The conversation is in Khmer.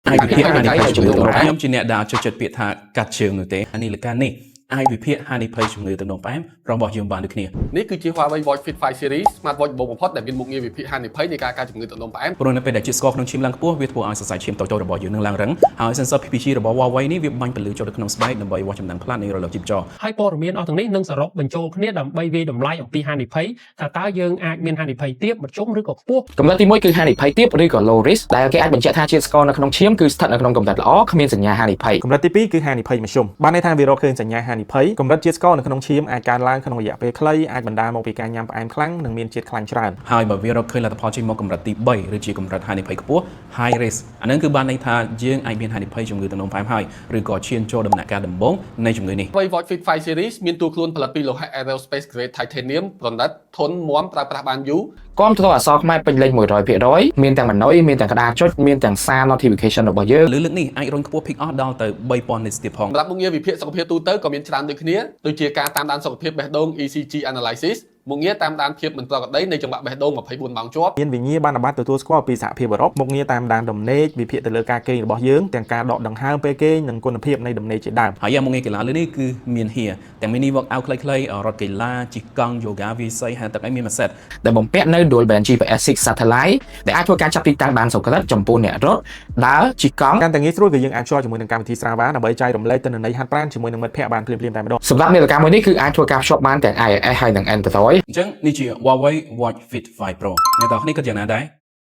ai bị hiện hai phải chịu đựng nhóm chỉ nè đào cho chật biệt thà cắt trường người tế anh là can này ai bị hiện hai phải chịu người tự động phán rồi bỏ dùng bàn được nè នេះគឺជា Huawei Watch Fit 5 Series Smart Watch បំផុតដែលមានមុខងារវិភាគហានិភ័យនៃការជំងឺទឹកនោមផ្អែម ព្រោះនៅពេលដែលជាតិស្ករក្នុងឈាមឡើងខ្ពស់វាធ្វើឲ្យសរសៃឈាមតូចៗរបស់យើងនឹងឡើងរឹងហើយ sensor PPG របស់ Huawei នេះវាបាញ់ពន្លឺចូលទៅក្នុងស្បែកដើម្បីវាស់ចំណាំងផ្លាតនៃរលកជីពចរ ហើយព័ត៌មានអស់ទាំងនេះនឹងសរុបបញ្ចូលគ្នាដើម្បីវាយតម្លៃអំពីហានិភ័យថាតើយើងអាចមានហានិភ័យទាបមធ្យមឬក៏ខ្ពស់ កម្រិតទី1គឺហានិភ័យទាបឬក៏ low risk ដែលគេអាចបញ្ជាក់ថាជាតិស្ករនៅក្នុងឈាមគឺស្ថិតនៅក្នុងកម្រិតល្អគ្មានសញ្ញាហានិភ័យ កម្រិតទី2គឺហានិភ័យមធ្យមបានន័យថាវារកឃើញសញ្ញាហានិភ័យកម្រិតជាតិស្ករនៅក្នុងឈាមអាចកើនឡើងក្នុងរយៈពេលខ្លីអាចបណ្ដាលមកពីការញ៉ាំផ្អែមខ្លាំងនិងមានជាតិខ្លាញ់ច្រើន ហើយបើវារកឃើញលទ្ធផលចេញមកកម្រិតទី3ឬជាកម្រិតហានិភ័យខ្ពស់ high risk អានឹងគឺបានន័យថាយើងអាចមានហានិភ័យជំងឺទឹកនោមផ្អែមហើយឬក៏ឈានចូលដំណាក់កាលដំបូងនៃជំងឺនេះ Huawei Watch Fit 5 Series មានតួខ្លួនផលិតពីលោហៈ Aerospace Grade Titanium ប្រណិតធន់មាំប្រើប្រាស់បានយូរ គាំទ្រអក្សរខ្មែរពេញលេញ 100% មានទាំងម៉ណុយមានទាំងក្តារចុចមានទាំងសារ notification របស់យើង លើកនេះអាចរុញខ្ពស់ pick off ដល់ទៅ 3000 nits ទៀតផង សម្រាប់មុខងារវិភាគសុខភាពទូទៅក៏មានច្រើនដូចគ្នាដូចជាការតាមដានសុខភាពបេះដូង ECG analysis មុខងារតាមដានភាពមិនប្រក្រតីនៃចង្វាក់បេះដូង 24 ម៉ោងជាប់ មានវិញ្ញាបានប័ណ្ណទទួលស្គាល់ពីសហភាពអឺរ៉ុបមុខងារតាមដានដំណេកវិភាគទៅលើការគេងរបស់យើងទាំងការដកដង្ហើមពេលគេងនិងគុណភាពនៃដំណេកជាដើម ហើយមុខងារកីឡាលើនេះគឺមានហៀទាំង mini workout ខ្លីៗរត់កីឡាជិះកង់ yoga វាយសីហើយទឹកឯងមានមួយសេត ដែលបំពាក់នៅ Dual Band GPS 6 Satellite ដែលអាចធ្វើការចាប់ទីតាំងបានសុក្រឹតចំពោះអ្នករត់ដើរជិះកង់ កាន់តែងាយស្រួលគឺយើងអាចចូលជាមួយនឹងកម្មវិធី Strava ដើម្បីចែករំលែកទិន្នន័យហាត់ប្រាណជាមួយនឹងមិត្តភ័ក្តិបានភ្លាមៗតែម្ដង សម្រាប់នាឡិកាមួយនេះគឺអាចធ្វើការភ្ជាប់បានទាំង iOS ហើយនិង Android អញ្ចឹងនេះជា Huawei Watch Fit 5 Pro អ្នកទាំងនេះគិតយ៉ាងណាដែរ